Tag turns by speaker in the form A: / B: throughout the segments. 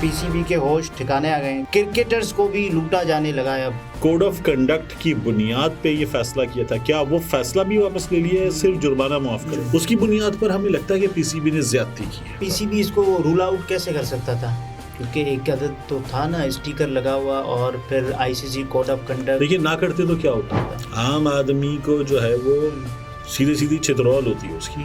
A: PCB के होश ठिकाने आ गए, क्रिकेटर्स को भी लूटा जाने लगा है। अब
B: कोड ऑफ कंडक्ट की बुनियाद पे ये फैसला किया था, क्या वो फैसला भी वापस ले लिया है, सिर्फ जुर्माना माफ कर, उसकी बुनियाद पर हमें लगता है कि पीसीबी ने ज्यादती की है।
A: पीसीबी इसको रूल आउट कैसे कर सकता था, क्योंकि एक आदत तो था ना स्टिकर लगा हुआ, और फिर आईसीसी कोड ऑफ कंडक्ट।
B: देखिए ना करते तो क्या होता है, आम आदमी को जो है वो सीधी सीधी चितरौल होती है उसकी।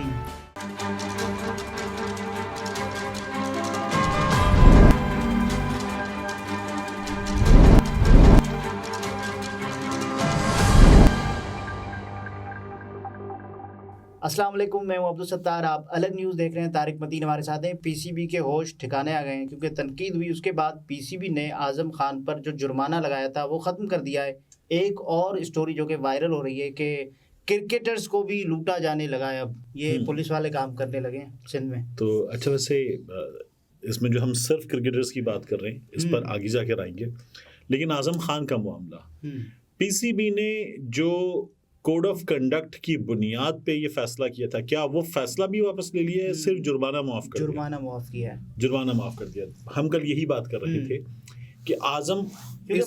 A: अस्सलाम वालेकुम, मैं हूं अब्दुल सत्तार। आप अलग न्यूज़ देख रहे हैं। तारिक मतीन हमारे साथ हैं। पीसीबी के होश ठिकाने आ गए हैं, क्योंकि तनकीद हुई उसके बाद पीसीबी ने आजम खान पर जो जुर्माना लगाया था वो ख़त्म कर दिया है। एक और स्टोरी जो कि वायरल हो रही है कि क्रिकेटर्स को भी लूटा जाने लगा है। अब ये पुलिस वाले काम करने लगे हैं सिंध में।
B: तो अच्छा, वैसे इसमें जो हम सिर्फ क्रिकेटर्स की बात कर रहे हैं इस पर आगे जाकर आएंगे, लेकिन आजम खान का मामला, पीसीबी ने जो कोड ऑफ कंडक्ट की बुनियाद पे ये फैसला किया था, क्या वो फैसला भी वापस ले लिया है, सिर्फ जुर्माना माफ कर दिया?
A: जुर्माना माफ किया है।
B: जुर्माना माफ कर दिया। हम कल यही बात कर रहे थे कि आजम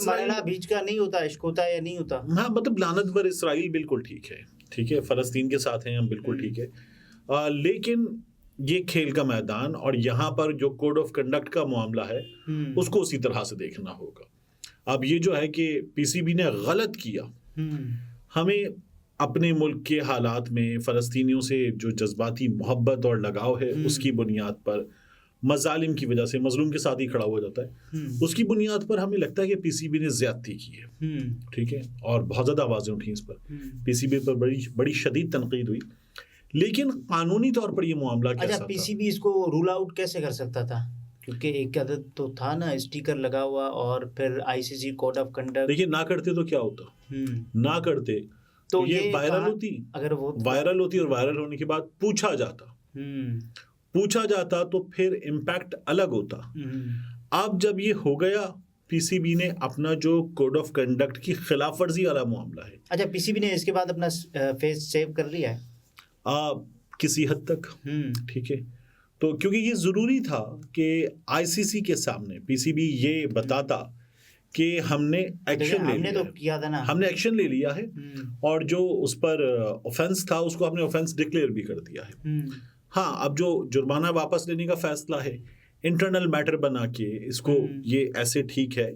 A: मरना बीच का नहीं होता, इश्क होता है या नहीं होता।
B: हाँ, मतलब लानत बर इसराइल बिल्कुल ठीक है, ठीक है, फलस्तीन के साथ हैं हम, बिल्कुल ठीक है, लेकिन ये खेल का मैदान और यहाँ पर जो कोड ऑफ कंडक्ट का मामला है उसको उसी तरह से देखना होगा। अब ये जो है कि पीसीबी ने गलत किया, हमें अपने मुल्क के हालात में फ़लस्तीनियों से जो जज्बाती मोहब्बत और लगाव है उसकी बुनियाद पर, मजालिम की वजह से मजलूम के साथ ही खड़ा हो जाता है, उसकी बुनियाद पर हमें लगता है कि पीसीबी ने ज्यादती की है, ठीक है, और बहुत ज़्यादा आवाज़ें उठी इस पर, पीसीबी पर बड़ी शदीद तनकीद हुई, लेकिन कानूनी तौर पर यह मामला कैसा था?
A: पीसीबी इसको रूल आउट कैसे कर सकता था, क्योंकि एक आदत तो था ना स्टिकर लगा हुआ, और फिर आईसीसी कोड ऑफ कंडक्ट।
B: देखिए ना करते तो क्या होता, ना करते तो ये वायरल होती,
A: अगर वो
B: वायरल होती और वायरल होने के बाद पूछा जाता तो फिर इम्पैक्ट अलग होता। अब जब ये हो गया, पीसीबी ने अपना जो कोड ऑफ कंडक्ट की खिलाफ वर्जी वाला मामला है,
A: अच्छा, पीसीबी ने इसके बाद अपना फेस सेव कर लिया है
B: किसी हद तक, ठीक है, तो क्योंकि ये ज़रूरी था कि आईसीसी के सामने पीसीबी ये बताता कि हमने एक्शन ले लिया,
A: तो किया था ना,
B: हमने एक्शन ले लिया है, और जो उस पर ऑफेंस था उसको हमने ऑफेंस डिक्लेयर भी कर दिया है। हाँ, अब जो जुर्माना वापस लेने का फैसला है, इंटरनल मैटर बना के इसको ये ऐसे ठीक है,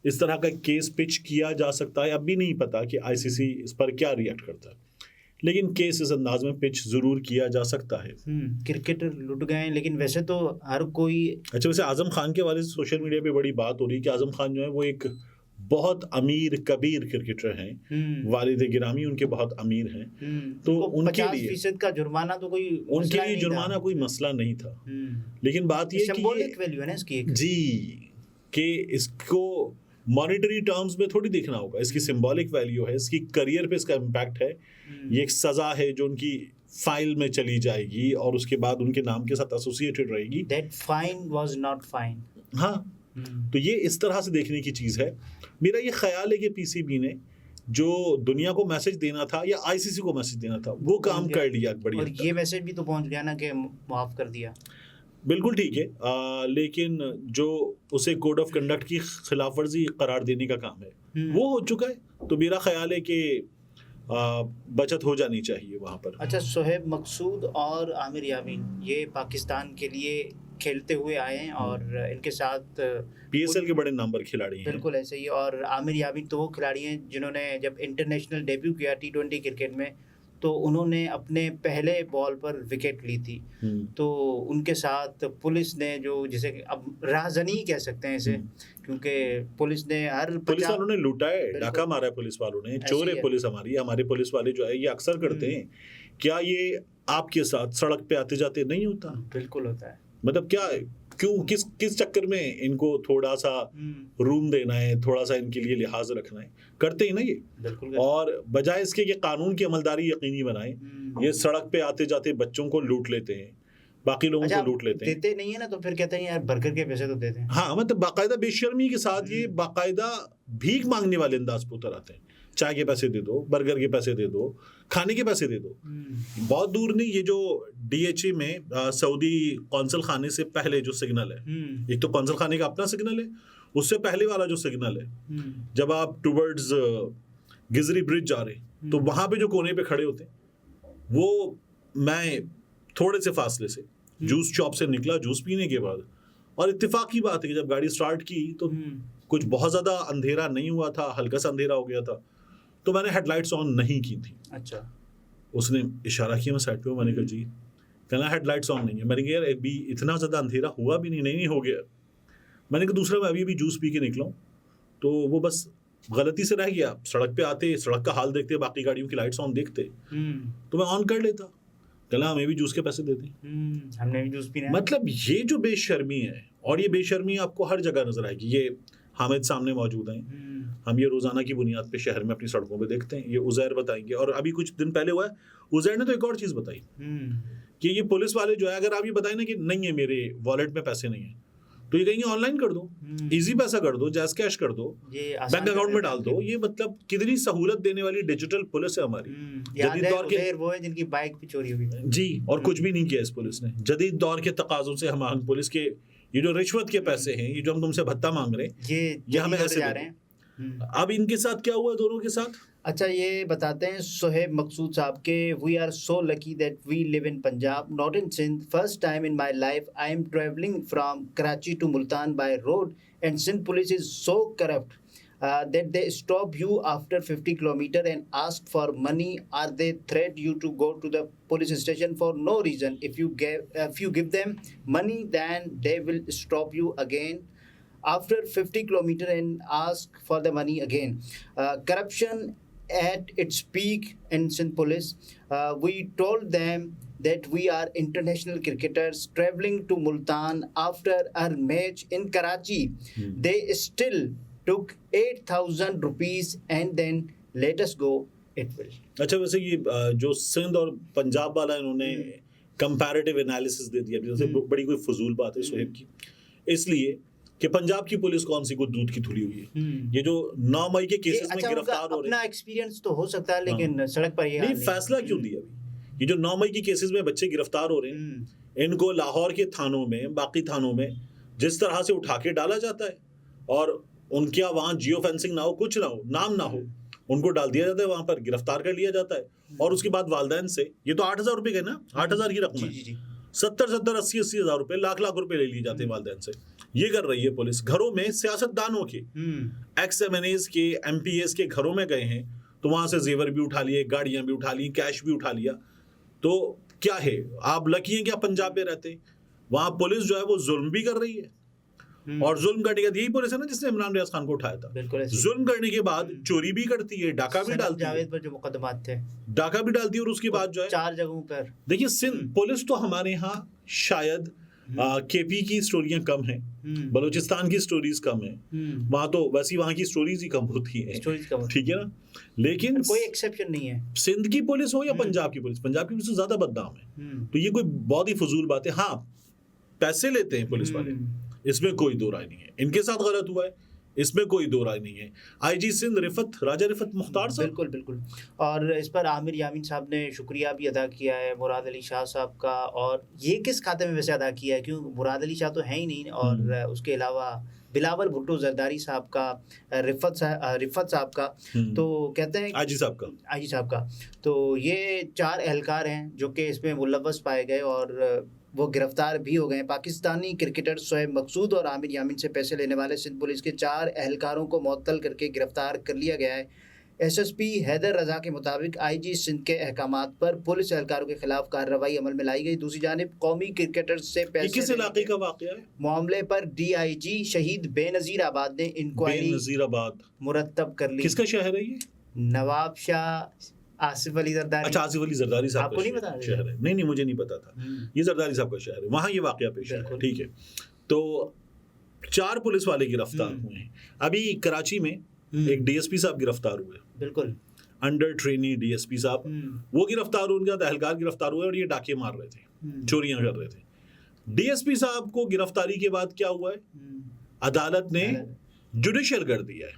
B: इस तरह का केस पिच किया जा सकता है। अब भी नहीं पता कि आईसीसी इस पर क्या रिएक्ट करता है, लेकिन केस इस अंदाज में पिच जरूर किया जा सकता है।
A: क्रिकेटर लुट गए, लेकिन वैसे तो हर कोई।
B: अच्छा, वैसे आजम खान के वाले सोशल मीडिया पे बड़ी बात हो रही है कि आजम खान जो है वो एक बहुत अमीर कबीर क्रिकेटर हैं, वालिद गिरामी उनके बहुत अमीर हैं, तो उनके लिए
A: 50% का जुर्माना तो कोई
B: उनके लिए जुर्माना कोई मसला नहीं था, लेकिन बात ये
A: सिंबॉलिक वैल्यू है ना इसकी
B: जी, कि इसको मॉनेटरी टर्म्स में थोड़ी देखना होगा, इसकी सिंबॉलिक वैल्यू है, इसकी करियर पे इसका इम्पैक्ट है, ये एक सज़ा है जो उनकी फाइल में चली जाएगी और उसके बाद उनके नाम के साथ एसोसिएटेड रहेगी।
A: That fine was not fine।
B: हाँ, तो ये इस तरह से देखने की चीज़ है। मेरा ये ख्याल है कि पीसीबी ने जो दुनिया को मैसेज देना था या आईसीसी को मैसेज देना था वो काम कर लिया बढ़िया,
A: और ये मैसेज भी तो पहुंच गया ना कि माफ़ कर दिया,
B: बिल्कुल ठीक है, लेकिन जो उसे कोड ऑफ कंडक्ट की खिलाफ वर्जी करार देने का काम है वो हो चुका है, तो मेरा ख्याल है कि बचत हो जानी चाहिए वहाँ पर।
A: अच्छा, शोएब मकसूद और आमिर यामीन ये पाकिस्तान के लिए खेलते हुए आए हैं, और इनके साथ
B: पीएसएल के बड़े नंबर खिलाड़ी हैं,
A: बिल्कुल ऐसे ही। और आमिर यामीन तो वो खिलाड़ी हैं जिन्होंने जब इंटरनेशनल डेब्यू किया T20 क्रिकेट में, तो उन्होंने अपने पहले बॉल पर विकेट ली थी, तो उनके साथ पुलिस ने जो जिसे अब राहजनी कह सकते हैं इसे, क्योंकि पुलिस ने
B: पुलिस वालों ने लूटा है, डाका मारा है पुलिस वालों ने, चोर है पुलिस हमारी। हमारे पुलिस वाले जो है ये अक्सर करते हैं, क्या ये आपके साथ सड़क पे आते जाते नहीं होता?
A: बिल्कुल होता है,
B: मतलब क्या है, क्यों किस चक्कर में इनको थोड़ा सा रूम देना है, थोड़ा सा इनके लिए लिहाज रखना है, करते ही ना ये, और बजाय इसके कि कानून की अमलदारी यकीनी बनाएं, ये सड़क पे आते जाते बच्चों को लूट लेते हैं, बाकी लोगों को लूट लेते हैं।
A: देते नहीं है ना, तो फिर कहते हैं यार बर्गर के पैसे तो देते हैं।
B: हाँ, मतलब बाकायदा बेशर्मी के साथ ये बाकायदा भीख मांगने वाले अंदाज पर उतर आते हैं। चाय के पैसे दे दो, बर्गर के पैसे दे दो, खाने के पैसे दे दो। बहुत दूर नहीं, ये जो DHA में सऊदी कौंसल खाने से पहले जो सिग्नल है, एक तो कौंसल खाने का अपना सिग्नल है, उससे पहले वाला जो सिग्नल है, जब आप टुवर्ड्स गिजरी ब्रिज जा रहे तो वहां पे जो कोने पे खड़े होते हैं, वो मैं थोड़े से फासले से जूस शॉप से निकला जूस पीने के बाद, और इत्तेफाक की बात है कि जब गाड़ी स्टार्ट की तो कुछ बहुत ज्यादा अंधेरा नहीं हुआ था, हल्का सा अंधेरा हो गया था, तो मैंने हेडलाइट्स ऑन नहीं की थी।
A: अच्छा।
B: उसने इशारा किया, मैं साइड पे, मैंने कहा जी, कहना हेडलाइट्स ऑन नहीं है। मैंने कहा यार अभी इतना ज़्यादा अंधेरा हुआ भी नहीं हो गया। मैंने कहा दूसरा, मैं अभी जूस पी के निकला हूँ, तो वो बस गलती से रह गया। सड़क पे आते, सड़क का हाल देखते, बाकी गाड़ियों की लाइट्स ऑन देखते, तो मैं ऑन कर लेता। कहला हमें भी जूस के पैसे देते,
A: हमने भी जूस पीना है।
B: मतलब ये जो बेशर्मी है, और ये बेशर्मी आपको हर जगह नजर आएगी। ये हामिद सामने मौजूद हैं, हम ये रोजाना की बुनियाद पे शहर में अपनी सड़कों पे देखते हैं। ये उजैर बताएंगे, और अभी कुछ दिन पहले हुआ है, उजैर ने तो एक और चीज बताई कि ये पुलिस वाले जो है, अगर आप ये बताए ना कि नहीं है मेरे वॉलेट में पैसे नहीं है, तो ये कहेंगे ऑनलाइन कर दो, इजी पैसा कर दो, जैस कैश कर दो, बैंक अकाउंट में डाल दो। ये मतलब कितनी सहूलत देने वाली डिजिटल पुलिस है हमारी।
A: जदीद दौर के वो है जिनकी बाइक भी चोरी हुई
B: जी, और कुछ भी नहीं किया इस पुलिस ने। जदीद दौर के तकाजों से हम पुलिस के ये जो रिश्वत के पैसे हैं, ये जो हम तुमसे भत्ता मांग रहे हैं, ये हमें ऐसे जा रहे हैं। अब इनके साथ क्या हुआ, दोनों के साथ?
A: अच्छा, ये बताते हैं सोहेब मकसूद साहब के, we are so lucky that we live in Punjab, not in Sindh. First time in my life I am travelling from Karachi to Multan by road and Sindh police is so corrupt that they stop you after 50 kilometer and ask for money, or they threat you to go to the police station for no reason. If you give them money, then they will stop you again after 50 kilometer and ask for the money again. Corruption at its peak in Sindh police. We told them that we are international cricketers traveling to Multan after our match in Karachi. They still took 8,000 rupees and then let us go. It will.
B: अच्छा, वैसे ये जो सिंध और पंजाब वाला इन्होंने comparative analysis दे दिया, जैसे बड़ी कोई फजूल बात है सोहेब की, इसलिए कि पंजाब की पुलिस कौन सी कोई दूध की धुली हुई है। ये जो 9 मई के केसेस में गिरफ्तार हो रहे हैं,
A: अपना एक्सपीरियंस तो हो सकता है, लेकिन सड़क पर ये
B: नहीं, फैसला क्यों दिया अभी? ये जो 9 मई के केसेस में बच्चे गिरफ्तार हो रहे हैं, इनको लाहौर के थानों में, बाकी थानों में जिस तरह से उठा के डाला जाता है, और उनके वहां जियो फेंसिंग ना हो, कुछ ना हो, नाम ना हो, उनको डाल दिया जाता है, वहां पर गिरफ्तार कर लिया जाता है, और उसके बाद वालदैन से, ये तो 8,000 रुपए के ना, 8,000 की रकम है, 70-70, 80-80 हजार रुपए, लाख रुपए ले लिए जाते हैं वालदैन से। ये कर रही है पुलिस। घरों में सियासतदानों के, XMNAs के, MPAs के घरों में गए हैं, तो वहां से जेवर भी उठा लिए, गाड़ियां भी उठा ली, कैश भी उठा लिया। तो क्या है, आप लकी हैं कि आप पंजाब में रहते, वहां पुलिस जो है वो जुल्म भी कर रही है, और जुल्म करने के बाद, यही पुलिस है ना जिसने इमरान रियाज खान को उठाया था, जुल्म करने के बाद चोरी भी करती है, डाका भी डालती है,
A: जावेद पर जो मुकदमात थे,
B: डाका भी डालती है, और उसके बाद जो है
A: 4 जगहों पर।
B: देखिए, सिंध पुलिस तो हमारे यहाँ शायद KP की स्टोरियां कम हैं, बलूचिस्तान की स्टोरीज कम है, वहां तो वैसी वहां की स्टोरीज ही कम होती हैं, ठीक है ना, लेकिन
A: कोई एक्सेप्शन नहीं है।
B: सिंध की पुलिस हो या पंजाब की पुलिस, पंजाब की पुलिस तो ज्यादा बदनाम है। तो ये कोई बहुत ही फजूल बात है। हाँ, पैसे लेते हैं पुलिस वाले, इसमें कोई दो राय नहीं है, इनके साथ गलत हुआ है, इसमें कोई दो राय नहीं है। IG सिंध राजा रिफत मुख्तार साहब,
A: बिल्कुल, और इस पर आमिर यामीन साहब ने शुक्रिया भी अदा किया है, मुराद अली शाह साहब का। और ये किस खाते में वैसे अदा किया है, क्योंकि मुराद अली शाह तो है ही नहीं, और उसके अलावा बिलावल भुट्टो जरदारी साहब का, रिफत साहब का, तो कहते हैं
B: IG साहब का,
A: तो ये 4 एहलकार हैं जो कि इसमें मुलव्वस पाए गए, और वो गिरफ्तार भी हो गए। पाकिस्तानी क्रिकेटर सोहेब मकसूद और आमिर यामीन से पैसे लेने वाले सिंध पुलिस के 4 एहलकारों को मुअत्तल करके गिरफ्तार कर लिया गया है। SSP हैदर रजा के मुताबिक IG सिंध के अहकामात पर पुलिस एहलकारों के खिलाफ कार्रवाई अमल में लाई गई। दूसरी जानिब कौमी क्रिकेटर्स से पैसे
B: किस इलाके का वाकया है?
A: मामले पर DIG शहीद बेनज़ीर आबाद ने इंक्वायरी मुरतब कर ली।
B: किसका शहर है ये?
A: नवाब शाह आसिफ अली जरदारी।
B: अच्छा, आसिफ अली जरदारी साहब
A: आपको नहीं पता
B: शहर है? नहीं, मुझे नहीं पता था, ये जरदारी साहब का शहर है, वहाँ ये वाकया पेश है, ठीक है। तो 4 पुलिस वाले गिरफ्तार हुए हैं। अभी कराची में एक DSP साहब गिरफ्तार हुए,
A: बिल्कुल
B: अंडर ट्रेनी DSP साहब, वो गिरफ्तार हुए, उनके एहलकार गिरफ्तार हुए, और ये डाके मार रहे थे, चोरियां कर रहे थे। DSP साहब को गिरफ्तारी के बाद क्या हुआ है, अदालत ने जुडिशियल कर दिया है,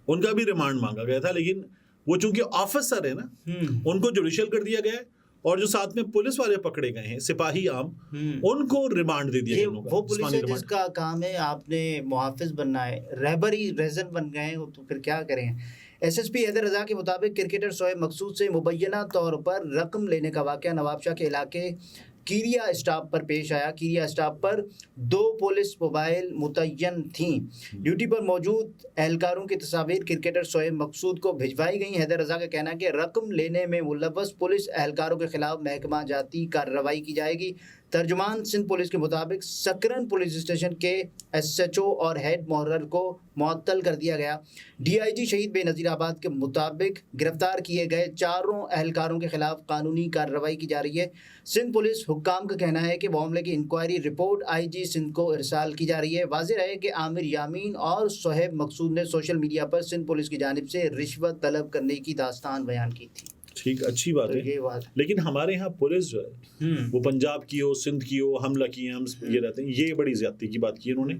B: उनका भी रिमांड मांगा गया था, लेकिन वो चूंकि ऑफिसर है ना, उनको जुडिशियल कर दिया गया है, और जो साथ में पुलिस वाले पकड़े गए हैं, सिपाही आम, उनको रिमांड दे दिया
A: ये
B: गया।
A: वो पुलिस है जिसका काम है आपने मुहाफिज बनना है, रहबरी रेजन बन गए हैं, तो फिर क्या करें। एसएसपी हैदर रजा के मुताबिक क्रिकेटर शोएब मकसूद से मुबैना तौर पर रकम लेने का वाकया नवाबशाह के इलाके कीरिया स्टाफ पर पेश आया। कीरिया स्टाफ पर 2 पुलिस मोबाइल मुतय्यन थीं। ड्यूटी पर मौजूद एहलकारों की तस्वीर क्रिकेटर शोएब मकसूद को भिजवाई गई। हैदर रजा का कहना है कि रकम लेने में मुलव्वस पुलिस एहलकारों के खिलाफ महकमा जाती कार्रवाई की जाएगी। तर्जुमान सिंध पुलिस के मुताबिक सकरन पुलिस स्टेशन के एसएचओ और हेड मोहर्रर को मुअत्तल कर दिया गया। डीआईजी शहीद बेनज़ीर आबाद के मुताबिक गिरफ्तार किए गए 4 एहलकारों के खिलाफ कानूनी कार्रवाई की जा रही है। सिंध पुलिस हुक्काम का कहना है कि मामले की इंक्वायरी रिपोर्ट आईजी सिंध को इरसाल की जा रही है। वाज़ेह रहे कि आमिर यामीन और शोएब मकसूद ने सोशल मीडिया पर सिंध पुलिस की जानिब से रिश्वत तलब करने की दास्तान बयान की थी।
B: ठीक, अच्छी बात है, लेकिन हमारे यहाँ पुलिस जो है वो पंजाब की हो, सिंध की हो, हम लकी हैं, हम ये रहते हैं, ये बड़ी ज्यादती की बात की इन्होंने।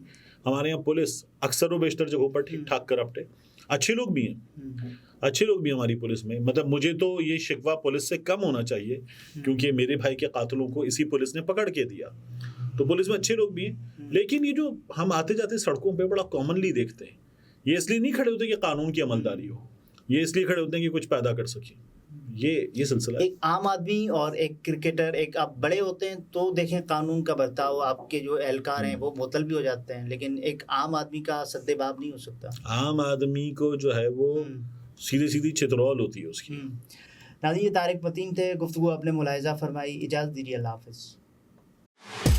B: हमारे यहाँ पुलिस अक्सर व बेशतर जगहों पर ठीक ठाक करप्ट है। अच्छे लोग भी हैं, अच्छे लोग भी हमारी पुलिस में, मतलब मुझे तो ये शिकवा पुलिस से कम होना चाहिए, क्योंकि मेरे भाई के कातिलों को इसी पुलिस ने पकड़ के दिया। तो पुलिस में अच्छे लोग भी हैं, लेकिन ये जो हम आते जाते सड़कों पर बड़ा कॉमनली देखते हैं, ये इसलिए नहीं खड़े होते कि कानून की अमलदारी हो, ये इसलिए खड़े होते हैं कि कुछ पैदा कर सकें। ये सिलसिला
A: एक आम आदमी और एक क्रिकेटर, एक आप बड़े होते हैं तो देखें कानून का बर्ताव, आपके जो एहलकार हैं वो मुअत्तल भी हो जाते हैं, लेकिन एक आम आदमी का सद्देबाब नहीं हो सकता।
B: आम आदमी को जो है वो सीधी सीधी चितरौल होती है उसकी।
A: नाज़रीन, ये तारिक मतीन थे, गुफ्तगू आपने मुलाहिजा फरमाई। इजाज़त दीजिए, अल्लाह हाफ़िज़।